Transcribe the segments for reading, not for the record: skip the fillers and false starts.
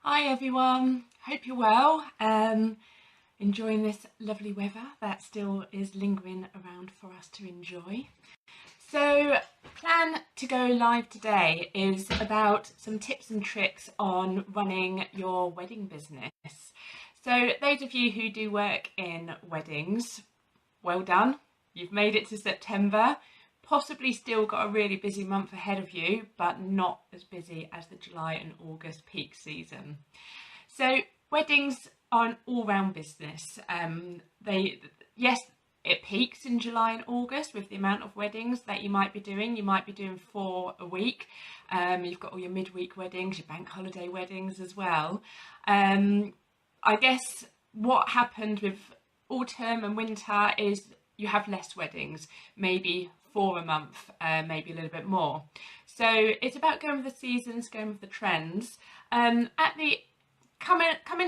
Hi everyone, hope you're well. Enjoying this lovely weather that still is lingering around for us to enjoy. So, plan to go live today is about some tips and tricks on running your wedding business. So, those of you who do work in weddings, well done. You've made it to September. Possibly still got a really busy month ahead of you, but not as busy as the July and August peak season. So weddings are an all-round business. Yes, it peaks in July and August with the amount of weddings that you might be doing. You might be doing 4 a week. You've got all your midweek weddings, your bank holiday weddings as well. I guess what happened with autumn and winter is you have less weddings, maybe 4 a month, maybe a little bit more. So it's about going with the seasons, going with the trends. Coming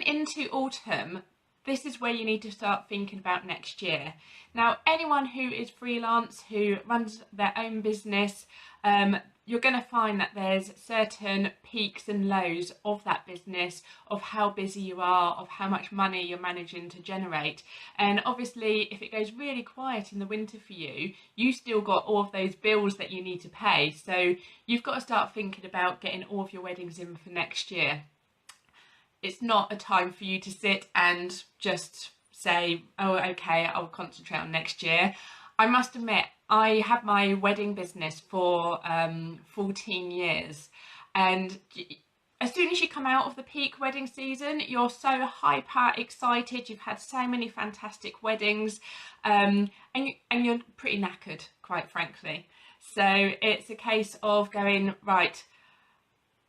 into autumn, this is where you need to start thinking about next year. Now, anyone who is freelance, who runs their own business, you're going to find that there's certain peaks and lows of that business, of how busy you are, of how much money you're managing to generate. And obviously, if it goes really quiet in the winter for you, you still got all of those bills that you need to pay. So you've got to start thinking about getting all of your weddings in for next year. It's not a time for you to sit and just say, oh, okay, I'll concentrate on next year. I must admit, I had my wedding business for 14 years. And as soon as you come out of the peak wedding season, you're so hyper excited. You've had so many fantastic weddings, and you're pretty knackered, quite frankly. So it's a case of going, right,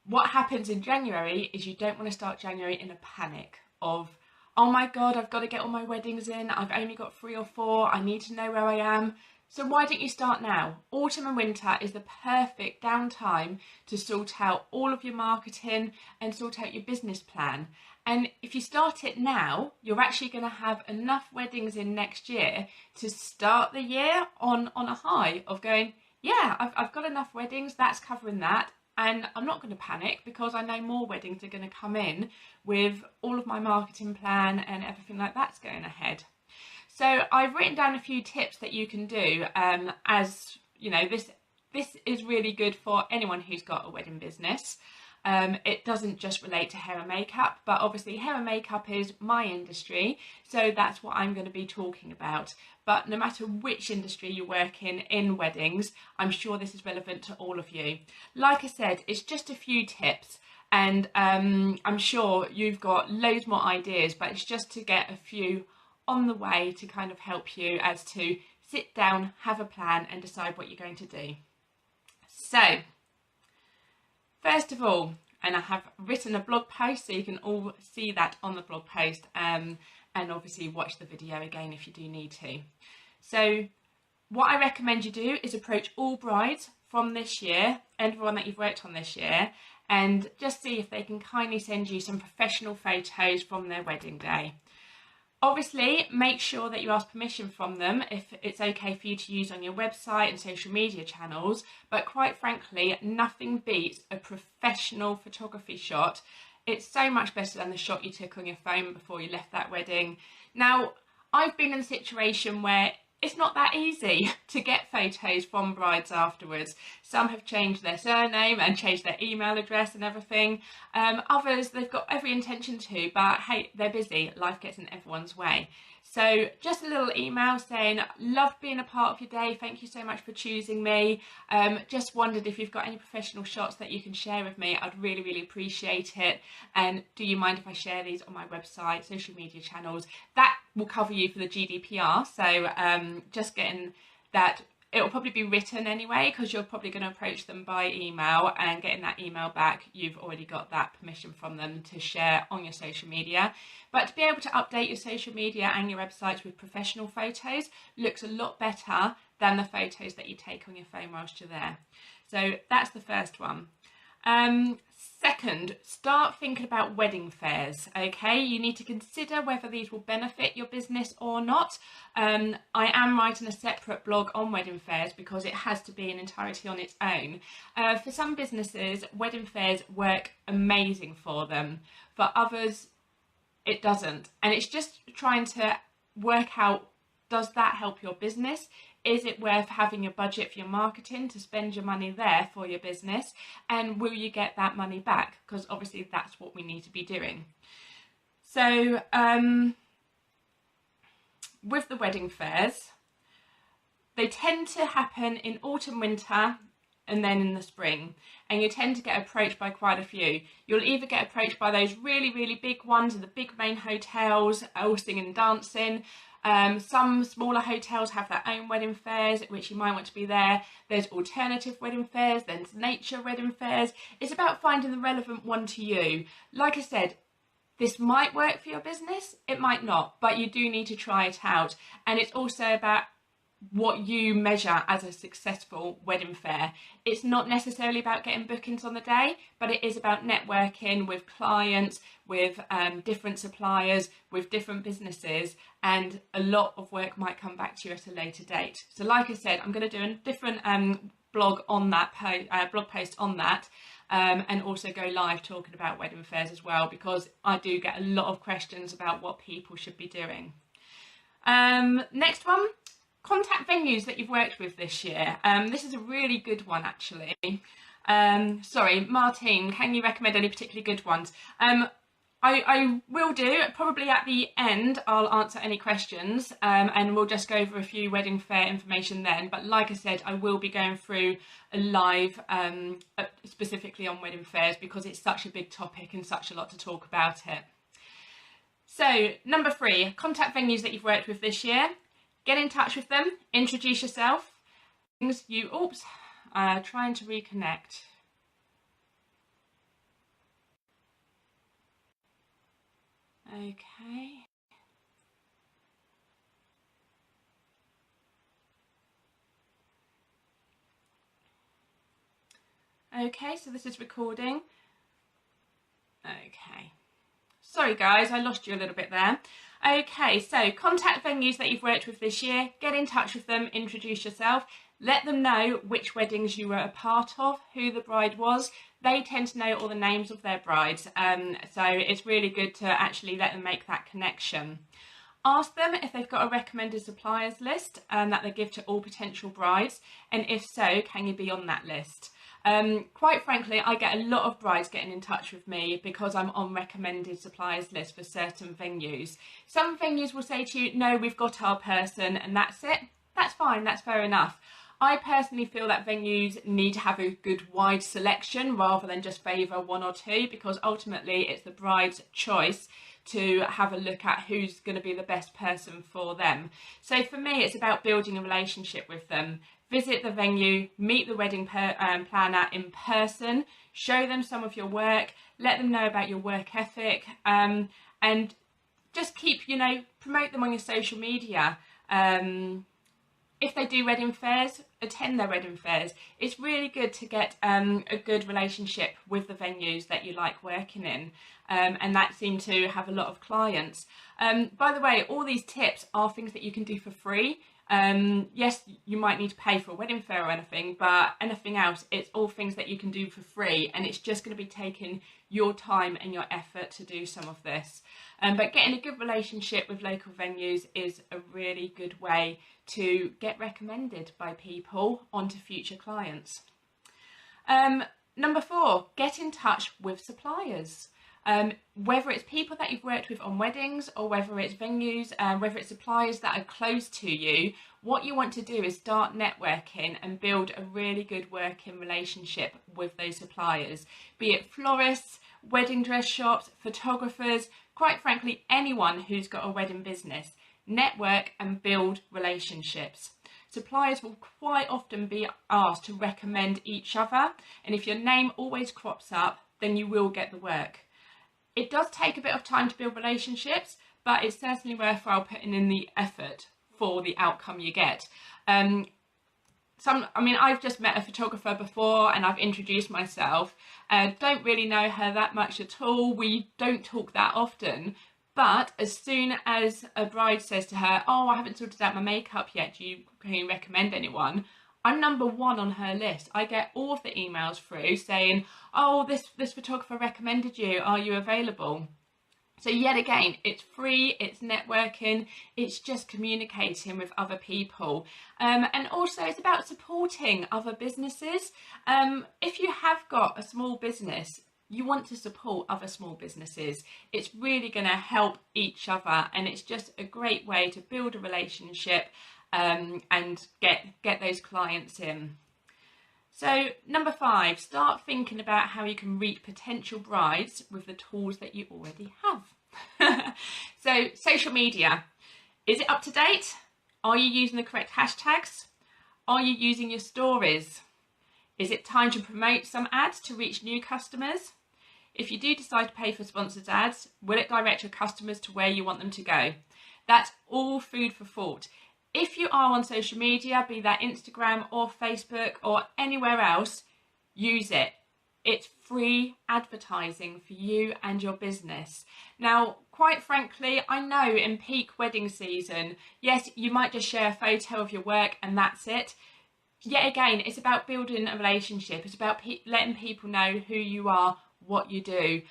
what happens in January is you don't want to start January in a panic of, oh my God, I've got to get all my weddings in. I've only got 3 or 4. I need to know where I am. So why don't you start now? Autumn and winter is the perfect downtime to sort out all of your marketing and sort out your business plan. And if you start it now, you're actually going to have enough weddings in next year to start the year on a high of going, yeah, I've got enough weddings, that's covering that. And I'm not going to panic because I know more weddings are going to come in with all of my marketing plan and everything like that's going ahead. So I've written down a few tips that you can do as, you know, this is really good for anyone who's got a wedding business. It doesn't just relate to hair and makeup, but obviously hair and makeup is my industry, so that's what I'm going to be talking about. But no matter which industry you work in weddings, I'm sure this is relevant to all of you. Like I said, it's just a few tips, and I'm sure you've got loads more ideas, but it's just to get a few on the way to kind of help you as to sit down, have a plan, and decide what you're going to do. So, first of all, and I have written a blog post, so you can all see that on the blog post, and obviously watch the video again if you do need to. So what I recommend you do is approach all brides from this year, everyone that you've worked on this year, and just see if they can kindly send you some professional photos from their wedding day. Obviously, make sure that you ask permission from them if it's okay for you to use on your website and social media channels, but quite frankly, nothing beats a professional photography shot. It's so much better than the shot you took on your phone before you left that wedding. Now, I've been in a situation where it's not that easy to get photos from brides afterwards. Some have changed their surname and changed their email address and everything. Others, they've got every intention to, but hey, they're busy. Life gets in everyone's way. So just a little email saying, loved being a part of your day. Thank you so much for choosing me. Just wondered if you've got any professional shots that you can share with me. I'd really, really appreciate it. And do you mind if I share these on my website, social media channels? That will cover you for the GDPR. So just getting that, it'll probably be written anyway because you're probably going to approach them by email, and getting that email back, you've already got that permission from them to share on your social media. But to be able to update your social media and your websites with professional photos looks a lot better than the photos that you take on your phone whilst you're there. So that's the first one. Second, start thinking about wedding fairs, okay? You need to consider whether these will benefit your business or not. I am writing a separate blog on wedding fairs because it has to be an entirety on its own. For some businesses, wedding fairs work amazing for them. For others, it doesn't. And it's just trying to work out, does that help your business? Is it worth having a budget for your marketing to spend your money there for your business? And will you get that money back? Because obviously that's what we need to be doing. So with the wedding fairs, they tend to happen in autumn, winter, and then in the spring. And you tend to get approached by quite a few. You'll either get approached by those really, really big ones in the big main hotels, all singing and dancing. Some smaller hotels have their own wedding fairs, which you might want to be there. There's alternative wedding fairs, there's nature wedding fairs. It's about finding the relevant one to you. Like I said, this might work for your business, it might not, but you do need to try it out. And it's also about what you measure as a successful wedding fair. It's not necessarily about getting bookings on the day, but it is about networking with clients, with different suppliers, with different businesses, and a lot of work might come back to you at a later date. So like I said, I'm going to do a different blog on that blog post on that, and also go live talking about wedding fairs as well, because I do get a lot of questions about what people should be doing. Next one. Contact venues that you've worked with this year. This is a really good one, actually. Sorry, Martine, can you recommend any particularly good ones? I will do, probably at the end, I'll answer any questions, and we'll just go over a few wedding fair information then. But like I said, I will be going through a live specifically on wedding fairs because it's such a big topic and such a lot to talk about it. So, number 3, contact venues that you've worked with this year. Get in touch with them, introduce yourself. Trying to reconnect. Okay. Okay, so this is recording. Okay. Sorry guys, I lost you a little bit there. Okay, so contact venues that you've worked with this year, get in touch with them, introduce yourself, let them know which weddings you were a part of, who the bride was. They tend to know all the names of their brides, so it's really good to actually let them make that connection. Ask them if they've got a recommended suppliers list that they give to all potential brides, and if so, can you be on that list? Quite frankly, I get a lot of brides getting in touch with me because I'm on recommended suppliers list for certain venues. Some venues will say to you, no, we've got our person and that's it. That's fine, that's fair enough. I personally feel that venues need to have a good wide selection rather than just favour one or two, because ultimately it's the bride's choice to have a look at who's going to be the best person for them. So for me, it's about building a relationship with them. Visit the venue, meet the wedding planner in person, show them some of your work, let them know about your work ethic, and just keep, promote them on your social media. If they do wedding fairs, attend their wedding fairs. It's really good to get a good relationship with the venues that you like working in, and that seem to have a lot of clients. By the way, all these tips are things that you can do for free. Yes, you might need to pay for a wedding fair or anything, but anything else, it's all things that you can do for free, and it's just going to be taking your time and your effort to do some of this. But getting a good relationship with local venues is a really good way to get recommended by people onto future clients. Number 4, get in touch with suppliers. Whether it's people that you've worked with on weddings or whether it's venues, whether it's suppliers that are close to you, what you want to do is start networking and build a really good working relationship with those suppliers, be it florists, wedding dress shops, photographers, quite frankly, anyone who's got a wedding business. Network and build relationships. Suppliers will quite often be asked to recommend each other, and if your name always crops up, then you will get the work. It does take a bit of time to build relationships, but it's certainly worthwhile putting in the effort for the outcome you get. I've just met a photographer before and I've introduced myself. Don't really know her that much at all. We don't talk that often. But as soon as a bride says to her, oh, I haven't sorted out my makeup yet, can you recommend anyone? I'm number one on her list. I get all of the emails through saying, oh, this photographer recommended you. Are you available? So yet again, it's free, it's networking, it's just communicating with other people. And also it's about supporting other businesses. If you have got a small business, you want to support other small businesses. It's really going to help each other, and it's just a great way to build a relationship and get those clients in. So number 5, start thinking about how you can reach potential brides with the tools that you already have. So social media, is it up to date? Are you using the correct hashtags? Are you using your stories? Is it time to promote some ads to reach new customers? If you do decide to pay for sponsored ads, will it direct your customers to where you want them to go? That's all food for thought. If you are on social media, be that Instagram or Facebook or anywhere else, use it. It's free advertising for you and your business. Now, quite frankly, I know in peak wedding season, yes, you might just share a photo of your work and that's it. Yet again, it's about building a relationship. It's about letting people know who you are, what you do.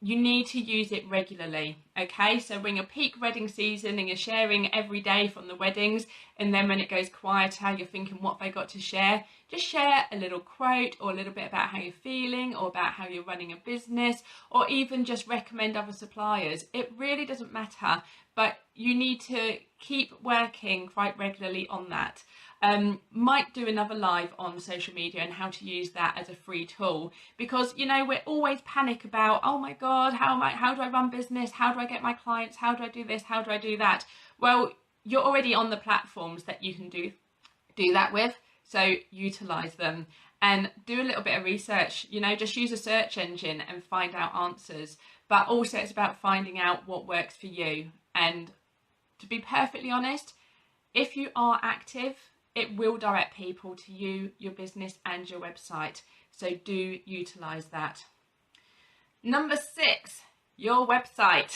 You need to use it regularly, okay? So when you're peak wedding season and you're sharing every day from the weddings, and then when it goes quieter, you're thinking, what have I got to share? Just share a little quote or a little bit about how you're feeling or about how you're running a business, or even just recommend other suppliers. It really doesn't matter, but you need to keep working quite regularly on that. Might do another live on social media and how to use that as a free tool, because you know we're always panic about, oh my god, how do I run business, how do I get my clients, how do I do this, how do I do that? Well, you're already on the platforms that you can do that with, so utilize them and do a little bit of research. You know, just use a search engine and find out answers, but also it's about finding out what works for you. And to be perfectly honest, if you are active, it will direct people to you, your business and your website. So do utilise that. Number 6, your website.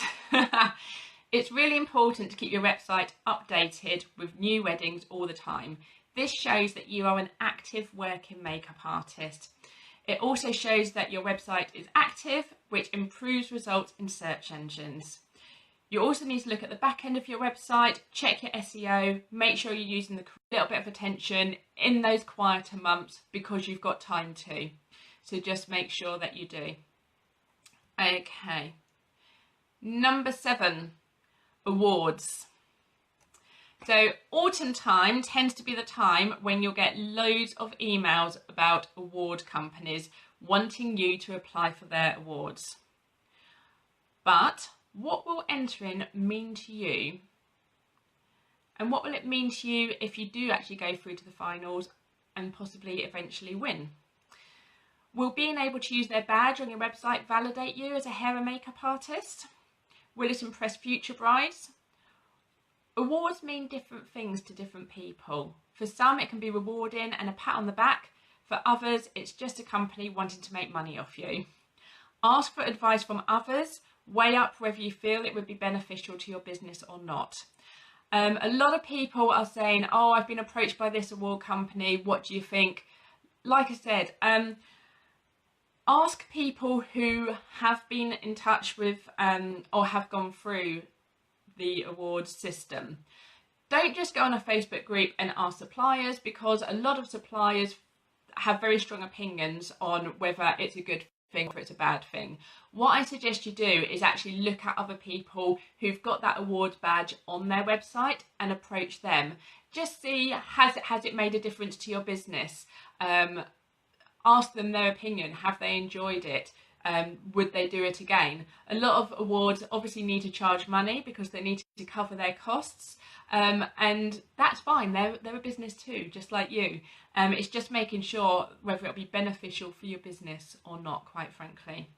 It's really important to keep your website updated with new weddings all the time. This shows that you are an active working makeup artist. It also shows that your website is active, which improves results in search engines. You also need to look at the back end of your website, check your SEO, make sure you're using the little bit of attention in those quieter months because you've got time to. So just make sure that you do. Okay. Number 7, awards. So autumn time tends to be the time when you'll get loads of emails about award companies wanting you to apply for their awards. But what will entering mean to you? And what will it mean to you if you do actually go through to the finals and possibly eventually win? Will being able to use their badge on your website validate you as a hair and makeup artist? Will it impress future brides? Awards mean different things to different people. For some, it can be rewarding and a pat on the back. For others, it's just a company wanting to make money off you. Ask for advice from others. Weigh up whether you feel it would be beneficial to your business or not. A lot of people are saying, oh, I've been approached by this award company, what do you think? Like I said, ask people who have been in touch with or have gone through the awards system. Don't just go on a Facebook group and ask suppliers, because a lot of suppliers have very strong opinions on whether it's a good thing or it's a bad thing. What I suggest you do is actually look at other people who've got that awards badge on their website and approach them. Just see, has it made a difference to your business? Ask them their opinion. Have they enjoyed it? Would they do it again? A lot of awards obviously need to charge money because they need to cover their costs, and that's fine. They're a business too, just like you. It's just making sure whether it'll be beneficial for your business or not, quite frankly.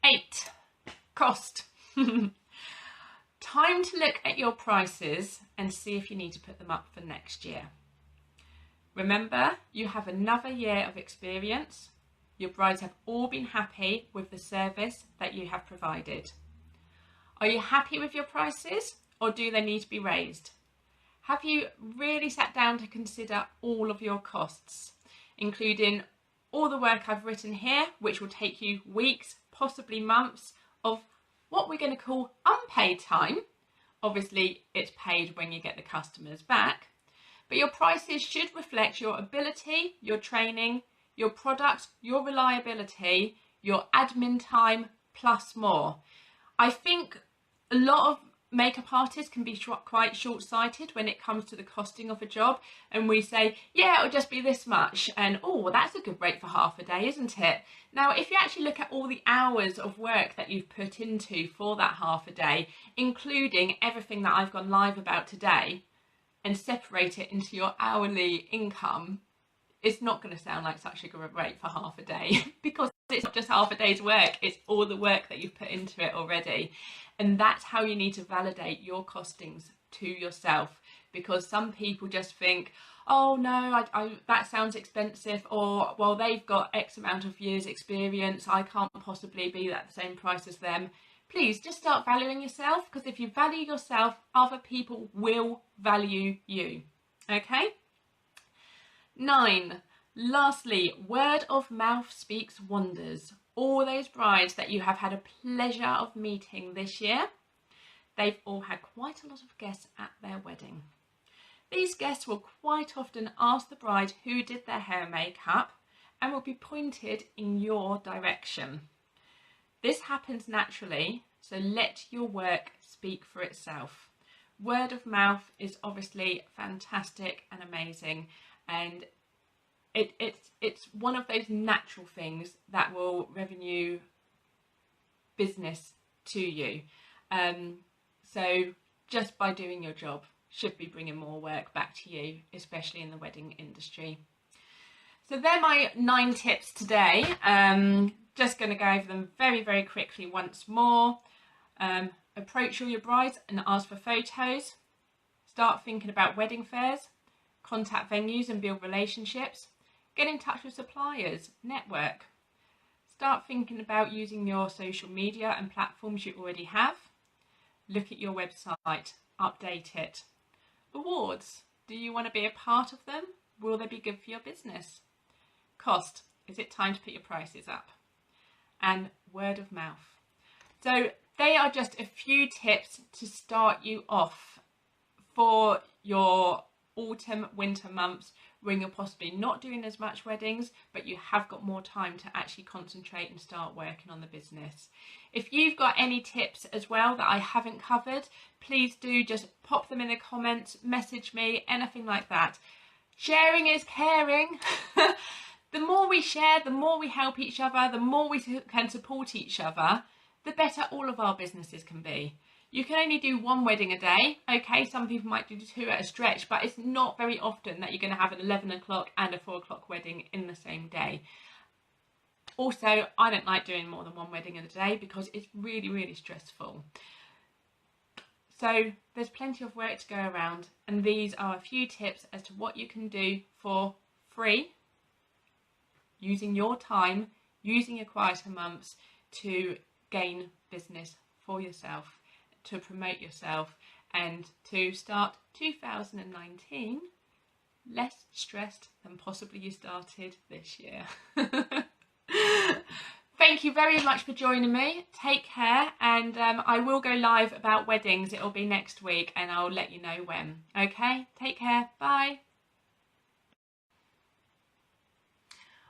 8, cost. Time to look at your prices and see if you need to put them up for next year. Remember, you have another year of experience. Your brides have all been happy with the service that you have provided. Are you happy with your prices, or do they need to be raised? Have you really sat down to consider all of your costs, including all the work I've written here, which will take you weeks, possibly months, of what we're going to call unpaid time? Obviously, it's paid when you get the customers back, but your prices should reflect your ability, your training, your product, your reliability, your admin time, plus more. I think a lot of makeup artists can be quite short-sighted when it comes to the costing of a job, and we say, yeah, it'll just be this much, and oh, well, that's a good rate for half a day, isn't it? Now, if you actually look at all the hours of work that you've put into for that half a day, including everything that I've gone live about today, and separate it into your hourly income, it's not going to sound like such a good rate for half a day, because it's not just half a day's work, it's all the work that you've put into it already. And that's how you need to validate your costings to yourself, because some people just think, oh no, that sounds expensive, or well, they've got X amount of years experience, I can't possibly be at the same price as them. Please just start valuing yourself, because if you value yourself, other people will value you. Okay? 9. Lastly, word of mouth speaks wonders. All those brides that you have had a pleasure of meeting this year, they've all had quite a lot of guests at their wedding. These guests will quite often ask the bride who did their hair and makeup, and will be pointed in your direction. This happens naturally, so let your work speak for itself. Word of mouth is obviously fantastic and amazing, and it's one of those natural things that will revenue business to you. So just by doing your job should be bringing more work back to you, especially in the wedding industry. So they're my 9 tips today. Just going to go over them very, very quickly once more. Approach all your brides and ask for photos. Start thinking about wedding fairs. Contact venues and build relationships. Get in touch with suppliers, network. Start thinking about using your social media and platforms you already have. Look at your website, update it. Awards, do you want to be a part of them? Will they be good for your business? Cost, is it time to put your prices up? And word of mouth. So they are just a few tips to start you off for your autumn, winter months, when you're possibly not doing as much weddings, but you have got more time to actually concentrate and start working on the business. If you've got any tips as well that I haven't covered, please do just pop them in the comments, message me, anything like that. Sharing is caring. The more we share, the more we help each other, the more we can support each other, the better all of our businesses can be. You can only do 1 wedding a day. Okay, some people might do 2 at a stretch, but it's not very often that you're going to have an 11 o'clock and a 4 o'clock wedding in the same day. Also, I don't like doing more than 1 wedding in a day because it's really, really stressful. So there's plenty of work to go around, and these are a few tips as to what you can do for free, using your time, using your quieter months to gain business for yourself, to promote yourself, and to start 2019 less stressed than possibly you started this year. Thank you very much for joining me. Take care, and I will go live about weddings. It'll be next week, and I'll let you know when. Okay, take care. Bye.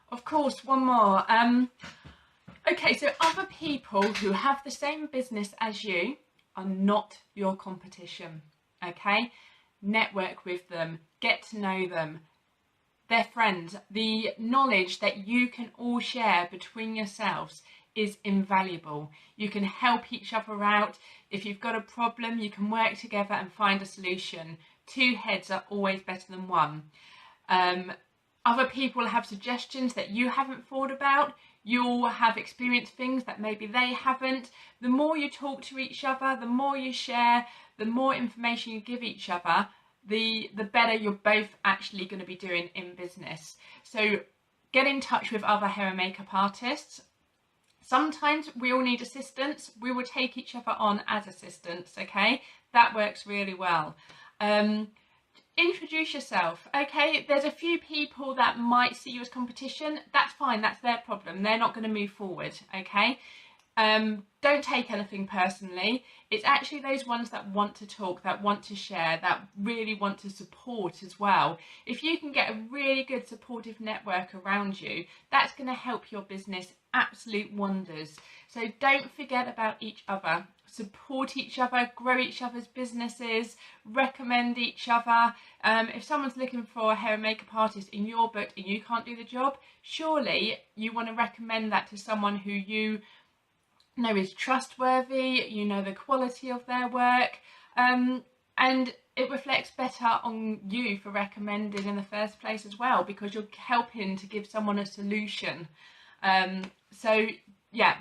Of course, one more. Okay, so other people who have the same business as you are not your competition. Okay, network with them, get to know them. They're friends. The knowledge that you can all share between yourselves is invaluable. You can help each other out. If you've got a problem, you can work together and find a solution. 2 heads are always better than 1. Other people have suggestions that you haven't thought about. You'll have experienced things that maybe they haven't. The more you talk to each other, the more you share, the more information you give each other, the better you're both actually going to be doing in business. So get in touch with other hair and makeup artists. Sometimes we all need assistance. We will take each other on as assistants, okay? That works really well. Introduce yourself, okay? There's a few people that might see you as competition. That's fine, that's their problem. They're not going to move forward, okay? Don't take anything personally. It's actually those ones that want to talk, that want to share, that really want to support as well. If you can get a really good supportive network around you, that's going to help your business absolute wonders. So don't forget about each other. Support each other, grow each other's businesses, recommend each other. If someone's looking for a hair and makeup artist in your book and you can't do the job, surely you want to recommend that to someone who you know is trustworthy, you know the quality of their work, and it reflects better on you for recommending in the first place as well, because you're helping to give someone a solution. So yeah,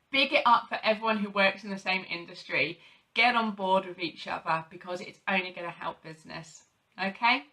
big it up for everyone who works in the same industry. Get on board with each other because it's only going to help business. Okay?